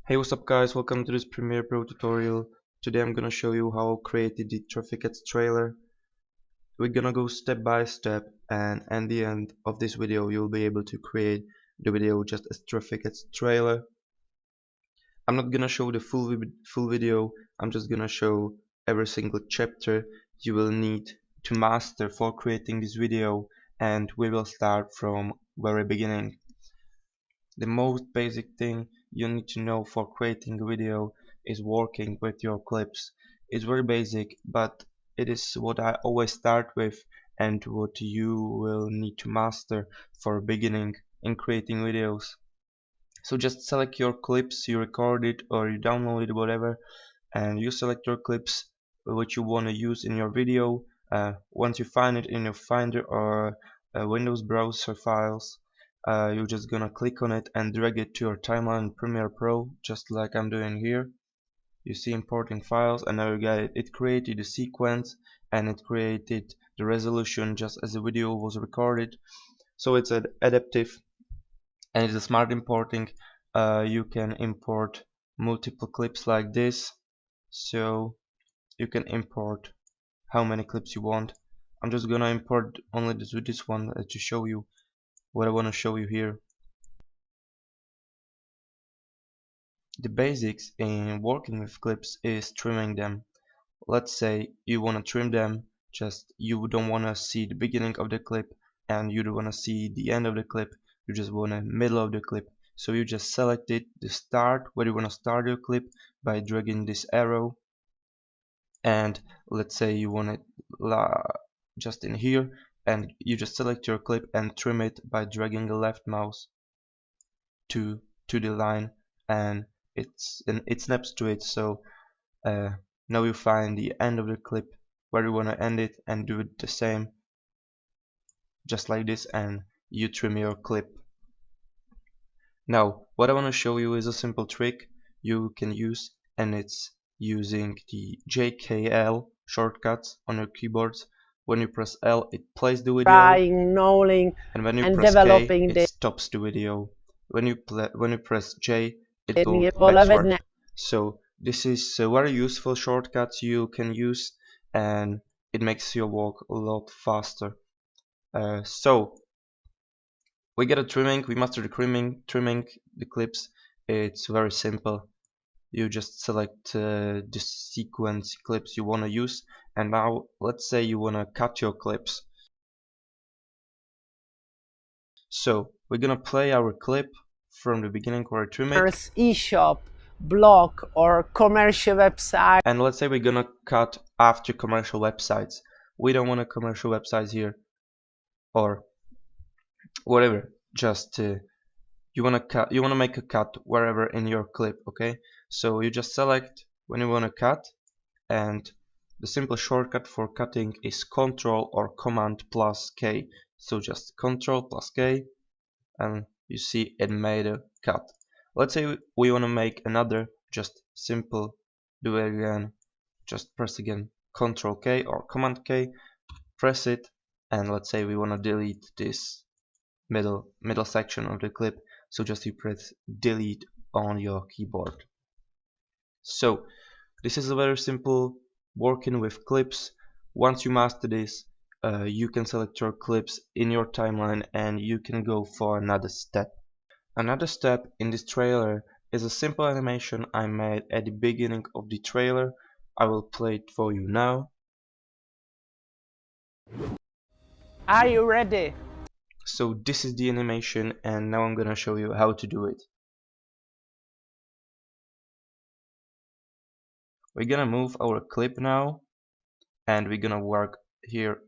Hey, what's up guys, welcome to this Premiere Pro tutorial. Today I'm gonna show you how I created the Traffic Ads trailer. We're gonna go step by step, and at the end of this video you'll be able to create the video just as Traffic Ads trailer. I'm not gonna show the full video, I'm just gonna show every single chapter you will need to master for creating this video, and we will start from very beginning. The most basic thing you need to know for creating a video is working with your clips. It's very basic, but it is what I always start with and what you will need to master for beginning in creating videos. So just select your clips, you record it or you download it, whatever, and you select your clips which you want to use in your video. Once you find it in your Finder or Windows browser files, you're just gonna click on it and drag it to your timeline in Premiere Pro, just like I'm doing here. You see importing files, and now you got it. It created the sequence and it created the resolution just as the video was recorded. So it's adaptive and it's a smart importing. You can import multiple clips like this, so you can import how many clips you want. I'm just gonna import only this one to show you what I want to show you here. The basics in working with clips is trimming them. Let's say you want to trim them, just you don't want to see the beginning of the clip and you don't want to see the end of the clip, you just want the middle of the clip. So you just select it, the start, where you want to start your clip by dragging this arrow, and let's say you want it just in here, and you just select your clip and trim it by dragging the left mouse to the line, and it snaps to it. So now you find the end of the clip where you want to end it and do it the same just like this, and you trim your clip. Now what I want to show you is a simple trick you can use, and it's using the JKL shortcuts on your keyboards. When you press L, it plays the video, knowing, and when you and press developing K, it stops the video. When you press J, it goes backward. So this is a very useful shortcuts you can use, and it makes your work a lot faster. So we get a trimming, we master the trimming the clips. It's very simple. You just select the sequence clips you want to use, and now let's say you want to cut your clips. So we're gonna play our clip from the beginning where I trim it. E-shop, blog, or commercial website. And let's say we're gonna cut after commercial websites. We don't want a commercial websites here, or whatever. Just you wanna make a cut wherever in your clip, okay? So you just select when you wanna cut, and the simple shortcut for cutting is Ctrl or Command plus K. So just Ctrl plus K, and you see it made a cut. Let's say we want to make another, just simple, do it again, just press again Ctrl K or Command K, press it, and let's say we want to delete this middle section of the clip, so just you press delete on your keyboard. So this is a very simple working with clips. Once you master this, you can select your clips in your timeline and you can go for another step. Another step in this trailer is a simple animation I made at the beginning of the trailer. I will play it for you now. Are you ready? So this is the animation, and now I'm gonna show you how to do it. We're gonna move our clip now, and we're gonna work here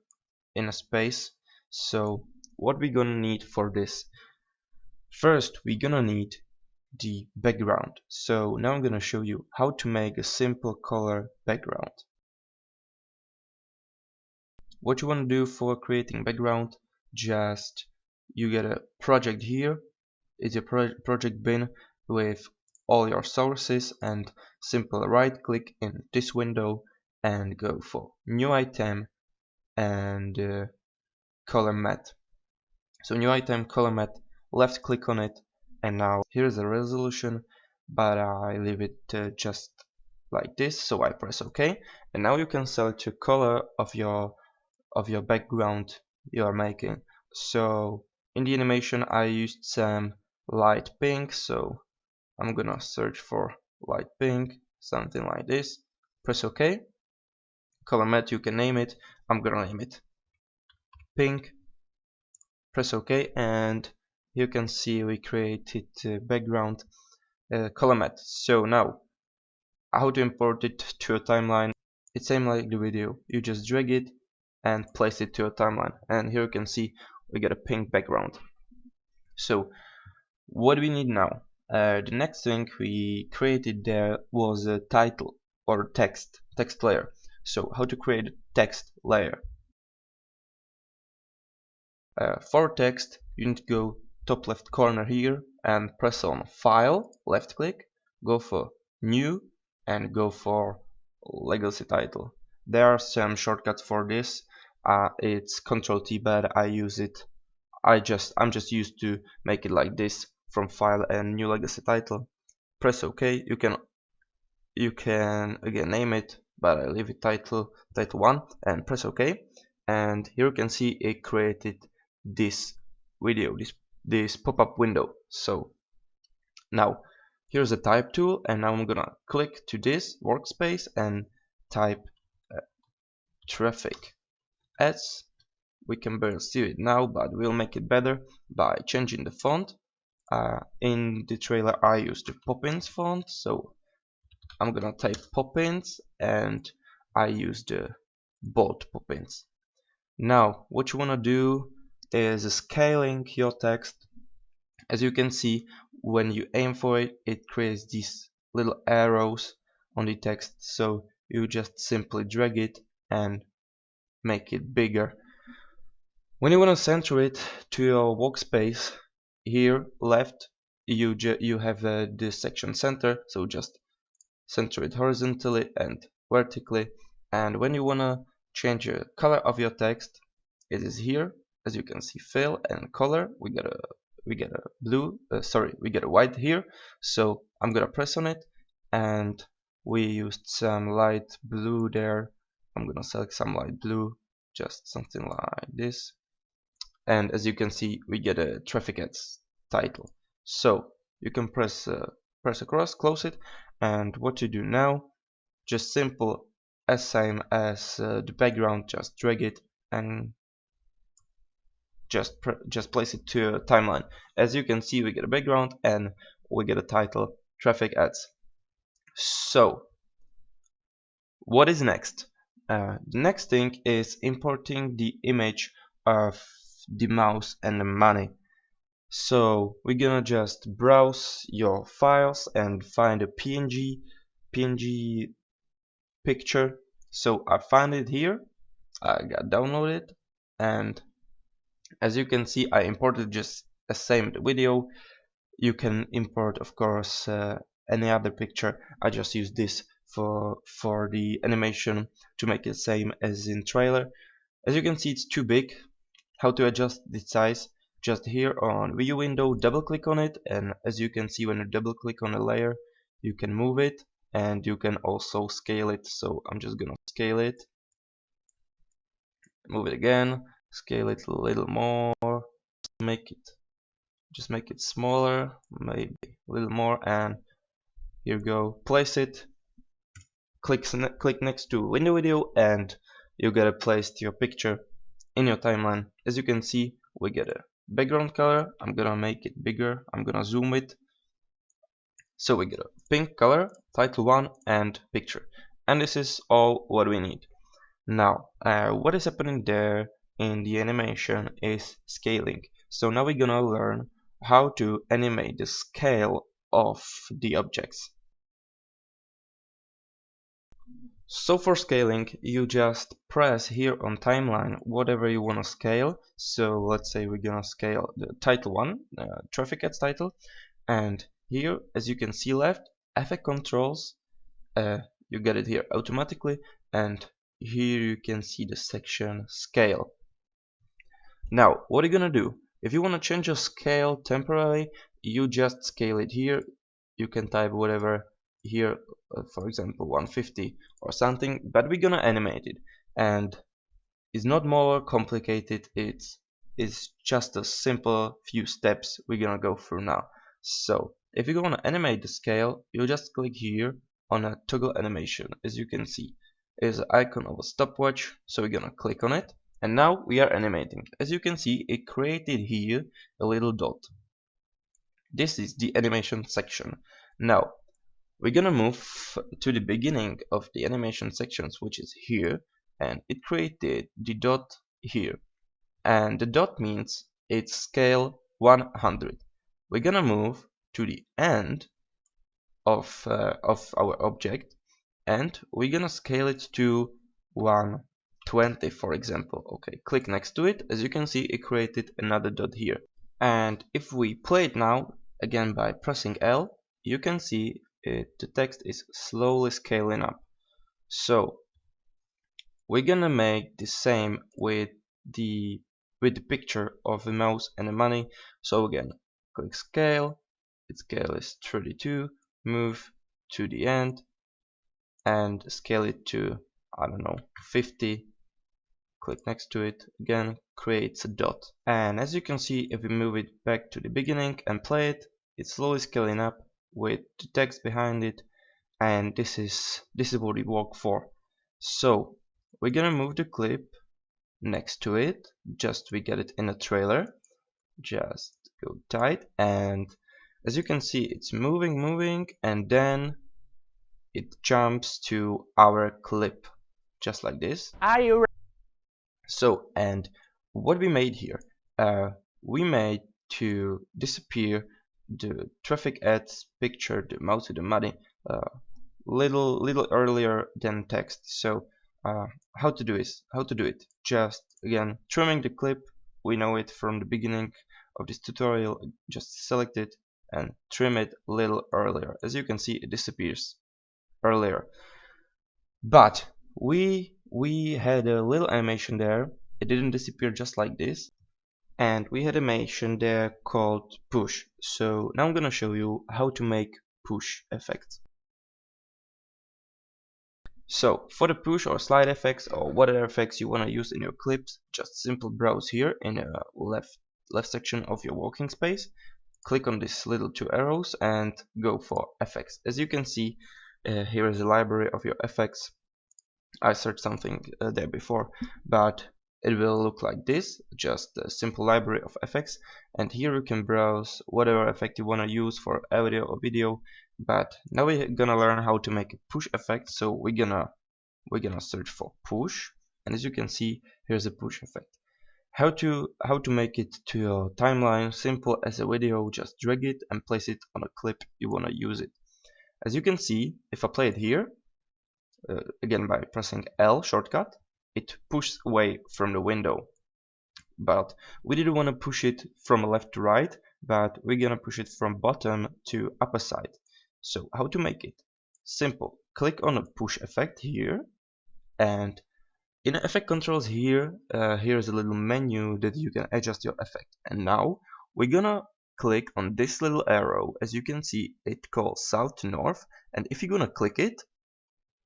in a space. So what we're gonna need for this? First we're gonna need the background. So now I'm gonna show you how to make a simple color background. What you want to do for creating background, just you get a project here. It's a project bin with all your sources, and simple right click in this window and go for new item and color matte. So new item, color matte, left click on it, and now here's a resolution. but I leave it just like this, so I press OK, and now you can select your color of your background you are making. So in the animation I used some light pink, so I'm gonna search for light pink, something like this. Press OK. Color matte, you can name it. I'm gonna name it pink. Press OK, and you can see we created background color matte. So now, how to import it to a timeline? It's same like the video. You just drag it and place it to a timeline, and here you can see we get a pink background. So what do we need now? The next thing we created there was a title or text layer. So how to create a text layer? For text, you need to go top left corner here and press on File, left click, go for New, and go for Legacy Title. There are some shortcuts for this. It's Ctrl T, but I use it. I'm just used to make it like this from File and New Legacy Title. Press OK. You can again name it, but I leave it title 1 and press OK. And here you can see it created this video, this pop-up window. So now here's a type tool, and now I'm gonna click to this workspace and type traffic ads. We can barely see it now, but we'll make it better by changing the font. In the trailer I used the Poppins font, so I'm gonna type Poppins, and I use the bold Poppins. Now what you wanna do is scaling your text. As you can see, when you aim for it, it creates these little arrows on the text, so you just simply drag it and make it bigger. When you want to center it to your workspace, here left you have this section center, so just center it horizontally and vertically. And when you want to change the color of your text, it is here. As you can see, fill and color, we get a blue, we get a white here. So I'm gonna press on it, and we used some light blue there. I'm gonna select some light blue, just something like this. And as you can see, we get a traffic ads title. So you can press across, close it, and what you do now, just simple as same as the background, just drag it and just place it to a timeline. As you can see, we get a background and we get a title, traffic ads. So what is next? The next thing is importing the image of the mouse and the money. So we're gonna just browse your files and find a PNG picture. So I found it here, I got downloaded, and as you can see, I imported just the same video. You can import, of course, any other picture. I just use this for the animation to make it same as in trailer. As you can see, it's too big. How to adjust the size? Just here on view window, double click on it, and as you can see, when you double click on a layer, you can move it, and you can also scale it. So I'm just gonna scale it, move it again, scale it a little more, just make it smaller, maybe a little more, and here you go. Place it, click next to window video, and you gotta place your picture in your timeline. As you can see, we get a background color. I'm gonna make it bigger, I'm gonna zoom it, so we get a pink color, title 1 and picture, and this is all what we need. Now what is happening there in the animation is scaling. So now we're gonna learn how to animate the scale of the objects. So for scaling, you just press here on timeline whatever you want to scale. So let's say we're gonna scale the title 1, traffic ads title, and here, as you can see left, effect controls, you get it here automatically, and here you can see the section scale. Now what are you gonna do? If you want to change your scale temporarily, you just scale it here. you can type whatever here, for example 150 or something, but we're gonna animate it, and it's not more complicated. It's just a simple few steps we're gonna go through now. So if you want to animate the scale, you just click here on a toggle animation. As you can see, there's an icon of a stopwatch, so we're gonna click on it, and now we are animating. As you can see, it created here a little dot. This is the animation section. Now we're gonna move to the beginning of the animation sections, which is here, and it created the dot here, and the dot means it's scale 100. We're gonna move to the end of our object, and we're gonna scale it to 120, for example. Okay, click next to it. As you can see, it created another dot here, and if we play it now again by pressing L, you can see the text is slowly scaling up. So we're gonna make the same with the picture of the mouse and the money. So again, click scale, its scale is 32, move to the end and scale it to, I don't know, 50. Click next to it, again creates a dot, and as you can see, if we move it back to the beginning and play it, it's slowly scaling up with the text behind it, and this is what we work for. So we're gonna move the clip next to it, just we get it in a trailer, just go tight, and as you can see, it's moving, and then it jumps to our clip just like this. Are you So, and what we made here, we made to disappear the traffic ads picture, the mouse to the money, little earlier than text. So how to do it? Just again trimming the clip. We know it from the beginning of this tutorial. Just select it and trim it a little earlier. As you can see, it disappears earlier. But we had a little animation there. It didn't disappear just like this. And we had animation there called push. So now I'm gonna show you how to make push effects. So for the push or slide effects or whatever effects you want to use in your clips, just simple browse here in the left section of your working space. Click on these little two arrows and go for effects. As you can see, here is a library of your effects. I searched something there before, but it will look like this, just a simple library of effects, and here you can browse whatever effect you want to use for audio or video. But now we're gonna learn how to make a push effect, so we're gonna search for push, and as you can see, here's a push effect. How to make it to your timeline, simple as a video, just drag it and place it on a clip you want to use it. As you can see, if I play it here, again by pressing L shortcut, it pushes away from the window. But we didn't want to push it from left to right, but we're gonna push it from bottom to upper side. So how to make it? Simple. Click on a push effect here, and in the effect controls here, here's a little menu that you can adjust your effect. And now we're gonna click on this little arrow. As you can see, it calls south to north, and if you're gonna click it,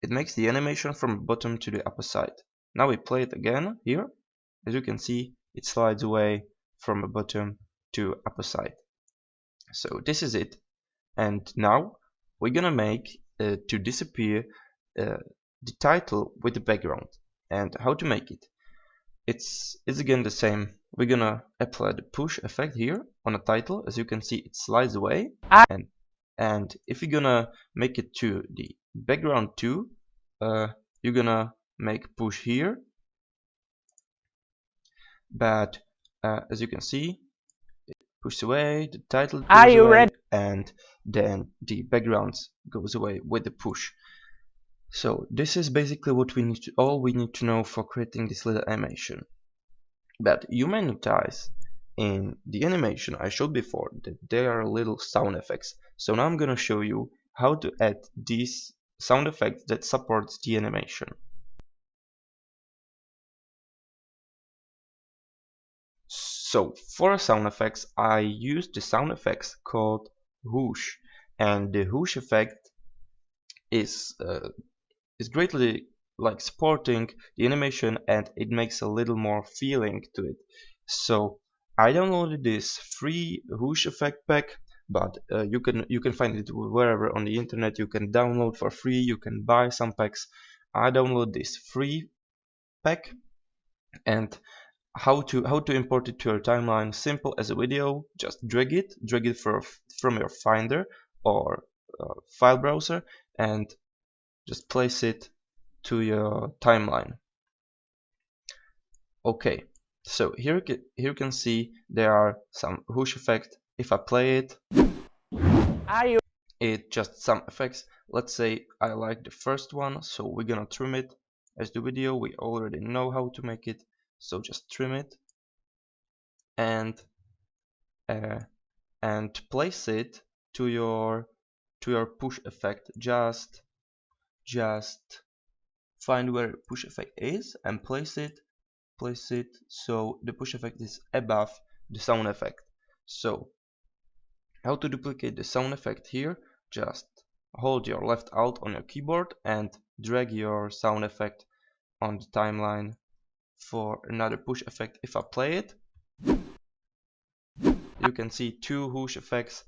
it makes the animation from bottom to the upper side. Now we play it again here. As you can see, it slides away from the bottom to upper side. So this is it. And now we're gonna make to disappear the title with the background. And how to make it? It's again the same. We're gonna apply the push effect here on a title. As you can see, it slides away, and if you're gonna make it to the background too, you're gonna make push here, but as you can see, it pushes away, the title goes away, and then the background goes away with the push. So this is basically what all we need to know for creating this little animation. But you may notice in the animation I showed before that there are little sound effects. So now I'm gonna show you how to add these sound effects that supports the animation. So for sound effects, I used the sound effects called whoosh. and the whoosh effect is greatly like supporting the animation, and it makes a little more feeling to it. So I downloaded this free whoosh effect pack, but you can find it wherever on the internet. You can download for free, you can buy some packs. I download this free pack, and how to import it to your timeline: simple as a video. Just drag it from your Finder or file browser, and just place it to your timeline. Okay, so here you can see there are some whoosh effect. If I play it, it just some effects. Let's say I like the first one, so we're gonna trim it. As the video, we already know how to make it, so just trim it and uh, place it to your push effect. Just find where push effect is and place it so the push effect is above the sound effect. So how to duplicate the sound effect here? Just hold your left alt on your keyboard and drag your sound effect on the timeline for another push effect. If I play it, you can see two whoosh effects.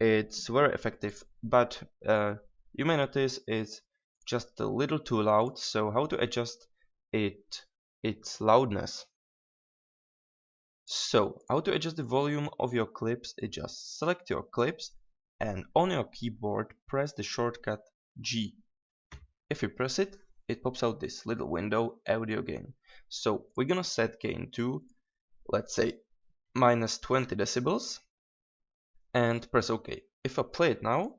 It's very effective, but you may notice it's just a little too loud. So how to adjust its loudness? So how to adjust the volume of your clips is just select your clips and on your keyboard press the shortcut G. If you press it, it pops out this little window, audio gain. So we're gonna set gain to, let's say, minus 20 decibels and press OK. If I play it now,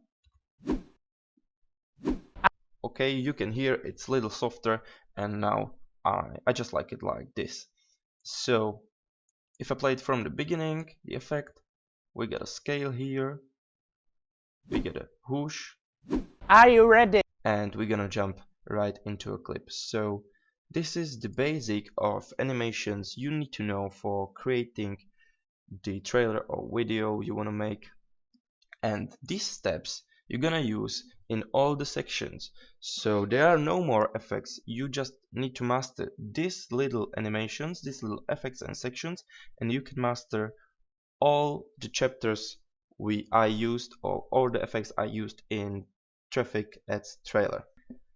okay, you can hear it's a little softer, and now I just like it like this. So if I play it from the beginning, the effect, we got a scale here, we get a whoosh. Are you ready? And we're gonna jump right into a clip. So this is the basic of animations you need to know for creating the trailer or video you wanna make. And these steps you're gonna use in all the sections. So there are no more effects. You just need to master these little animations, these little effects and sections, and you can master all the chapters I used, or all the effects I used in Traffic Ads trailer.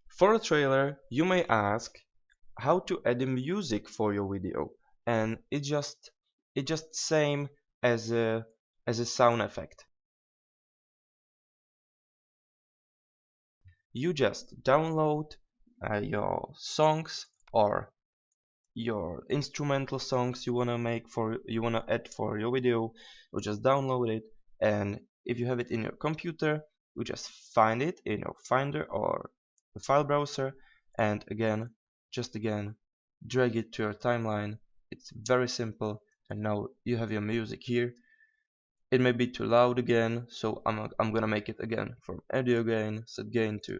For a trailer, you may ask how to add the music for your video, and it's just same as a sound effect. You just download your songs or your instrumental songs you wanna add for your video. You just download it, and if you have it in your computer, you just find it in your Finder or the file browser, and again drag it to your timeline. It's very simple, and now you have your music here. It may be too loud again, so I'm gonna make it again from audio gain, set gain to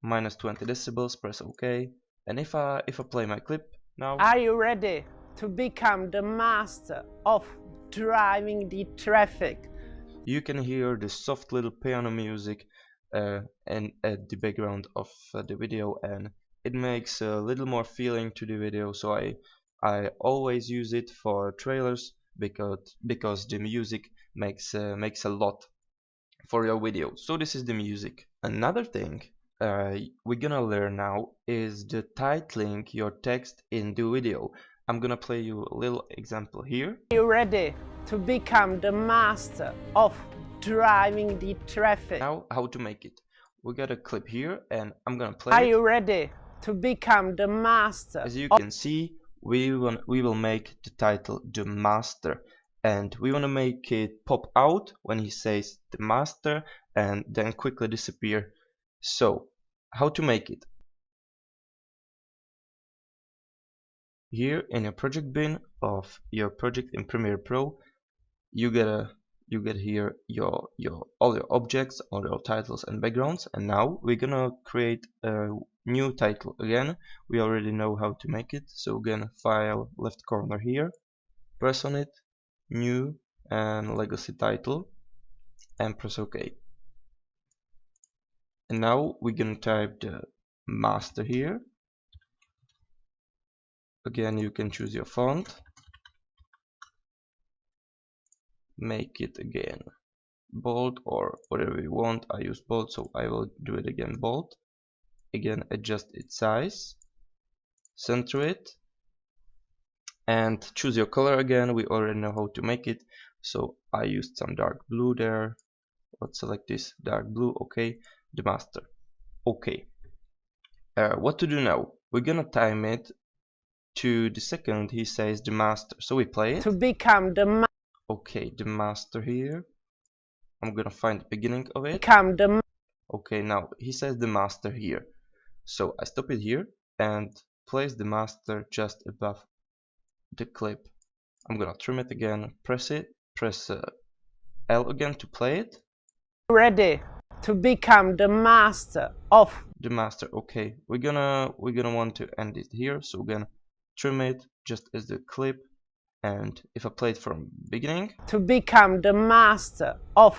minus 20 decibels, press OK, and if I play my clip now. Are you ready to become the master of driving the traffic? You can hear the soft little piano music and at the background of the video, and it makes a little more feeling to the video. So I always use it for trailers because the music makes a lot for your video. So this is the music. Another thing we're gonna learn now is the titling your text in the video. I'm gonna play you a little example here. Are you ready to become the master of driving the traffic? Now how to make it. We got a clip here and I'm gonna play Are it. you ready to become the master? As you can see, we will make the title The Master, and we want to make it pop out when he says the master and then quickly disappear. So how to make it? Here in your project bin of your project in Premiere Pro, you get here all your objects, all your titles and backgrounds, and now we're gonna create a new title again. We already know how to make it, so again, file, left corner here, press on it, new, and legacy title, and press OK. And now we're gonna type the master here. Again, you can choose your font, make it again bold or whatever you want. I use bold, so I will do it again bold. Again, adjust its size, center it, and choose your color again. We already know how to make it, so I used some dark blue there. Let's select this dark blue. Okay, the master. Okay, what to do now? We're gonna time it to the second he says the master, so we play it to become the okay, the master here. I'm gonna find the beginning of it. become the Okay, now he says the master here, so I stop it here and place the master just above the clip. I'm gonna trim it again, press L again to play it. ready to become the master of The master. Okay, we're gonna want to end it here, so we're gonna trim it just as the clip. And if I play it from beginning, to become the master of.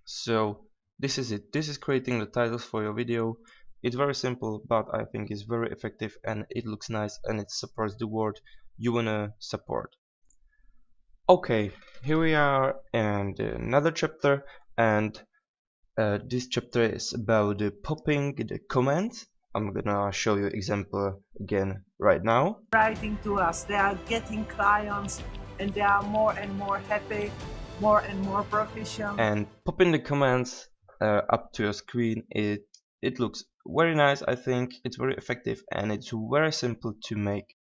so this is it. This is creating the titles for your video. It's very simple, but I think it's very effective and it looks nice and it supports the word you wanna support. Okay, here we are in another chapter, and this chapter is about popping the comments. I'm gonna show you example again right now. Writing to us, they are getting clients and they are more and more happy, more and more proficient. And popping the comments up to your screen, it looks very nice. I think it's very effective and it's very simple to make.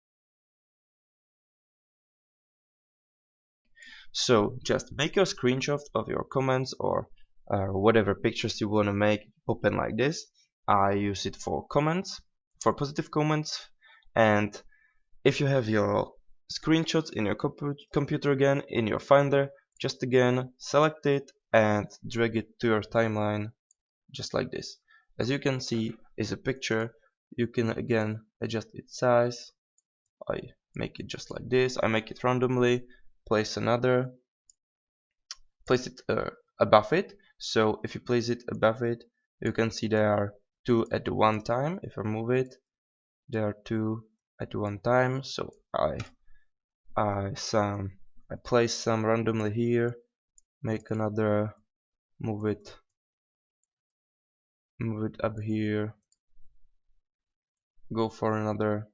So just make your screenshot of your comments or whatever pictures you want to make, pop in like this. I use it for comments, for positive comments, and if you have your screenshots in your computer again, in your Finder, just again select it and drag it to your timeline just like this. As you can see, is a picture. You can again adjust its size. I make it just like this. I make it randomly, place it above it. So if you place it above it, you can see there are two at one time. If I move it, there are two at one time. So I place some randomly here, make another, move it up here, go for another,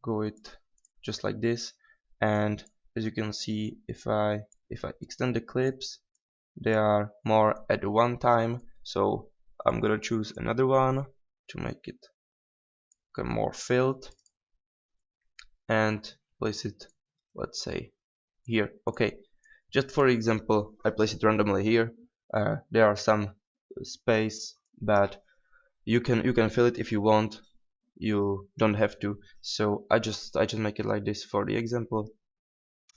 go it just like this. And as you can see, if I extend the clips, they are more at one time, so I'm gonna choose another one to make it more filled and place it, let's say, here. Okay, just for example, I place it randomly here. There are some space, but you can fill it if you want. You don't have to. So I just make it like this for the example.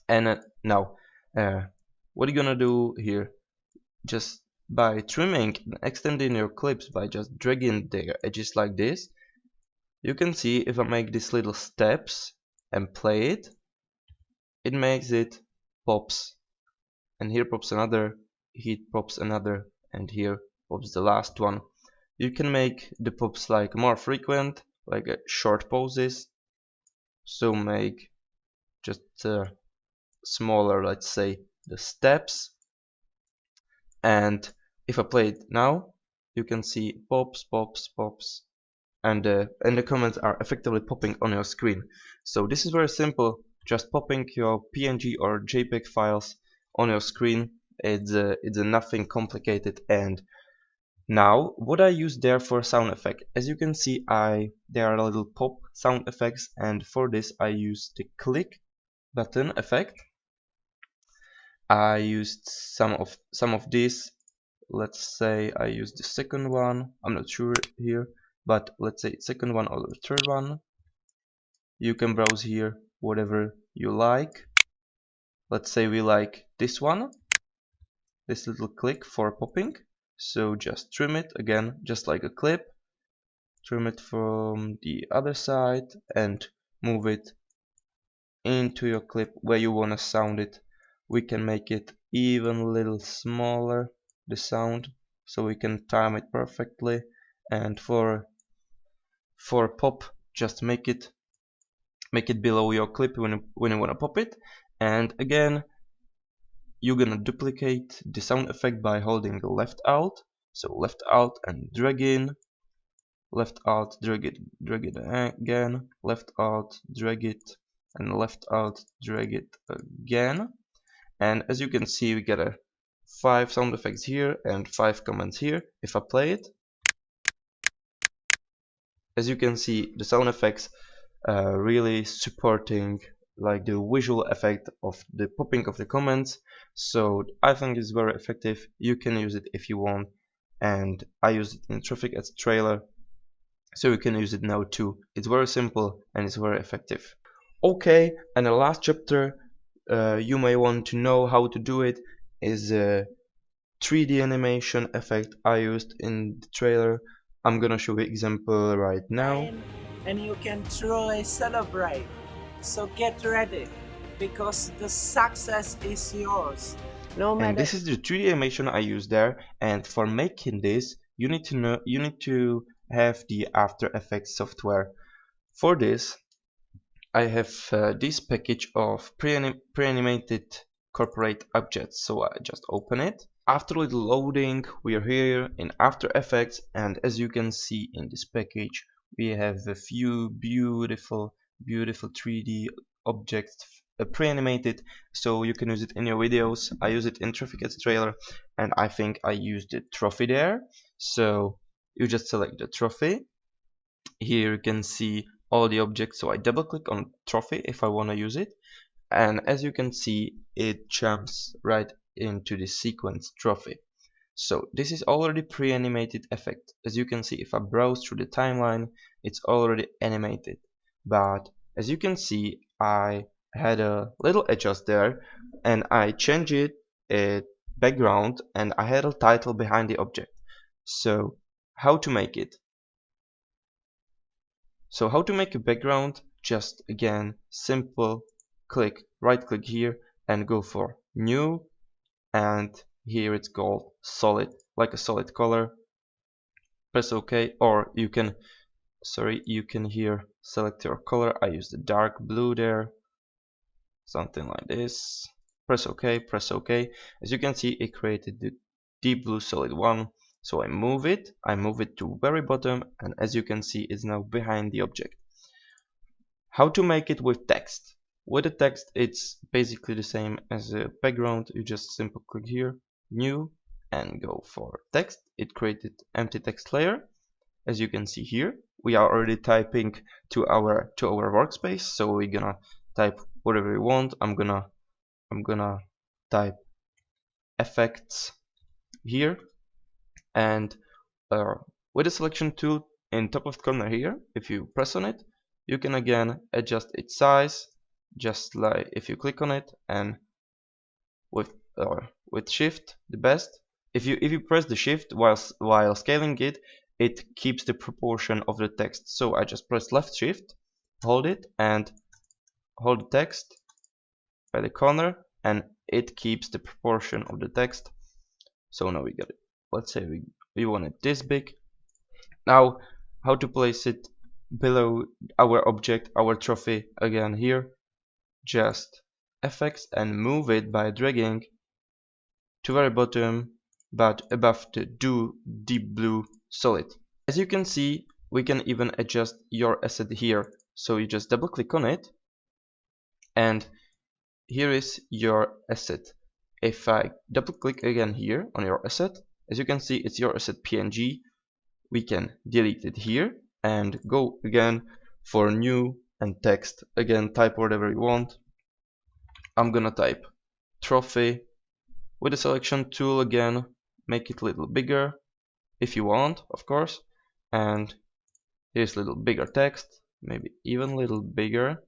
And now, what you're gonna do here, just by trimming and extending your clips by just dragging their edges like this, you can see if I make these little steps and play it, it makes it pops, and here pops another, here pops another, and here pops the last one. You can make the pops like more frequent, like short pauses, so make just smaller, let's say, the steps. And if I play it now, you can see pops, pops, pops, and the comments are effectively popping on your screen. So this is very simple, just popping your PNG or JPEG files on your screen. It's nothing complicated. And now what I use there for sound effect, as you can see, there are little pop sound effects, and for this I use the click button effect. I used some of these. Let's say I used the second one. I'm not sure here, but let's say second one or the third one. You can browse here whatever you like. Let's say we like this one, this little click for popping. So just trim it again, just like a clip. Trim it from the other side and move it into your clip where you want to sound it. We can make it even a little smaller, the sound so we can time it perfectly, and for pop, just make it below your clip when you want to pop it. And again, you're gonna duplicate the sound effect by holding left alt, so left alt and drag in, left alt, drag it again, left alt, drag it, and left alt, drag it again. And as you can see, we get 5 sound effects here and 5 comments here. If I play it, as you can see, the sound effects really supporting like the visual effect of the popping of the comments. So I think it's very effective. You can use it if you want, and I use it in Traffic Ads trailer, so you can use it now too. It's very simple and it's very effective. Okay, and the last chapter you may want to know how to do it is a 3D animation effect I used in the trailer. I'm gonna show you an example right now. And you can truly celebrate. So get ready, because the success is yours. No matter. And this is the 3D animation I used there. And for making this, you need to have the After Effects software. For this, I have this package of pre-animated corporate objects. So I just open it. After a little loading, we are here in After Effects, and as you can see in this package, we have a few beautiful 3D objects pre-animated, so you can use it in your videos. I use it in Traffic Ads trailer, and I think I used the trophy there. So you just select the trophy. Here you can see all the objects, so I double click on trophy if I want to use it, and as you can see, it jumps right into the sequence trophy. So this is already pre-animated effect. As you can see, if I browse through the timeline, it's already animated. But as you can see, I had a little adjust there, and I changed it background, and I had a title behind the object. So how to make it? So how to make a background? Just again, simple, right click here and go for new, and here it's called solid, like a solid color. Press OK, or you can here select your color. I use the dark blue there, something like this. Press OK, press OK. As you can see, it created the deep blue solid one. So I move it to very bottom, and as you can see, it's now behind the object. How to make it with text? With the text, it's basically the same as a background. You just simply click here, new, and go for text. It created empty text layer. As you can see here, we are already typing to our workspace, so we're gonna type whatever we want. I'm gonna type effects here, and with the selection tool in top of the corner here, if you press on it, you can again adjust its size, just like if you click on it, and with shift, the best. If you press the shift while scaling it, it keeps the proportion of the text. So I just press left shift, hold it, and hold the text by the corner, and it keeps the proportion of the text. So now we got it. Let's say we want it this big. Now how to place it below our object, our trophy? Again here, just effects and move it by dragging to very bottom, but above the deep blue solid. As you can see, we can even adjust your asset here. So you just double click on it, and here is your asset. If I double click again here on your asset, as you can see, it's your asset PNG. We can delete it here and go again for new and text. Again, type whatever you want. I'm gonna type trophy. With the selection tool again, make it a little bigger if you want, of course. And here's a little bigger text, maybe even a little bigger,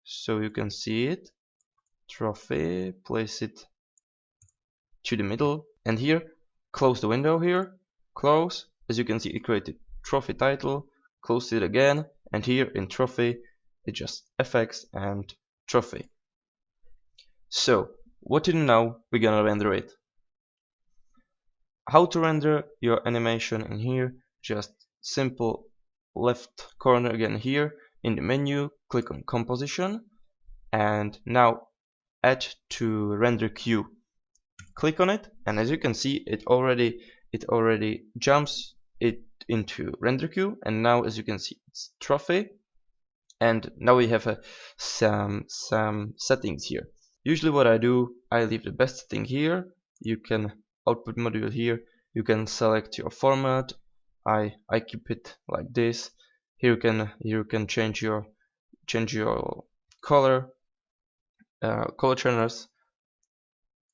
so you can see it. Trophy, place it to the middle, and here, close the window here, close. As you can see, it created trophy title, close it again, and here in trophy, it just effects and trophy. So what to do now? We're gonna render it. how to render your animation in here. Just simple left corner again here in the menu, click on composition, and now add to render queue. Click on it, and as you can see, it already jumps it into render queue, and now as you can see, it's trophy. And now we have some settings here. Usually what I do, I leave the best setting here. You can output module here. You can select your format. I keep it like this. Here you can change your color channels.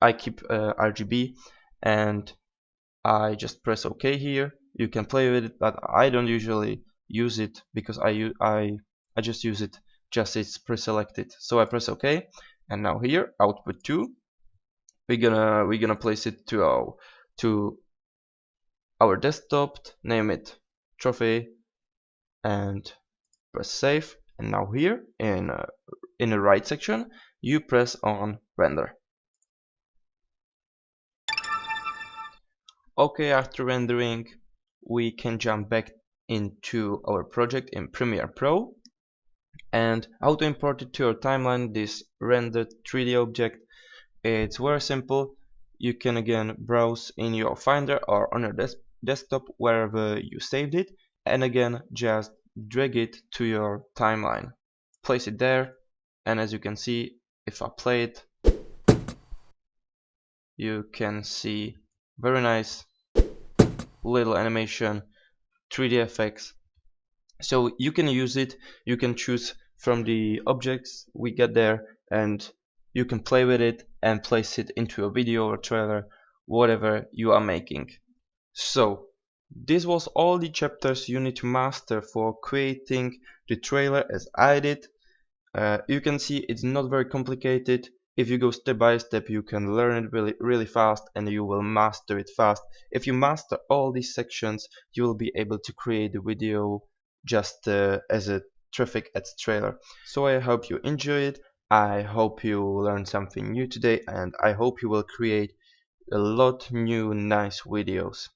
I keep RGB, and I just press OK here. You can play with it, but I don't usually use it because I just use it just it's pre-selected. So I press OK, and now here output 2. We're gonna place it to our desktop, name it trophy, and press save. And now here in the right section, you press on render. Okay, after rendering, we can jump back into our project in Premiere Pro. And how to import it to your timeline, this rendered 3D object. It's very simple. You can again browse in your Finder or on your desktop, wherever you saved it, and again just drag it to your timeline. Place it there, and as you can see, if I play it, you can see very nice little animation, 3D effects. So you can use it, you can choose from the objects we get there, and you can play with it and place it into a video or trailer, whatever you are making. So this was all the chapters you need to master for creating the trailer as I did. You can see it's not very complicated. If you go step by step, you can learn it really fast, and you will master it fast. If you master all these sections, you will be able to create the video just as a traffic ads trailer. So I hope you enjoy it. I hope you learned something new today, and I hope you will create a lot new nice videos.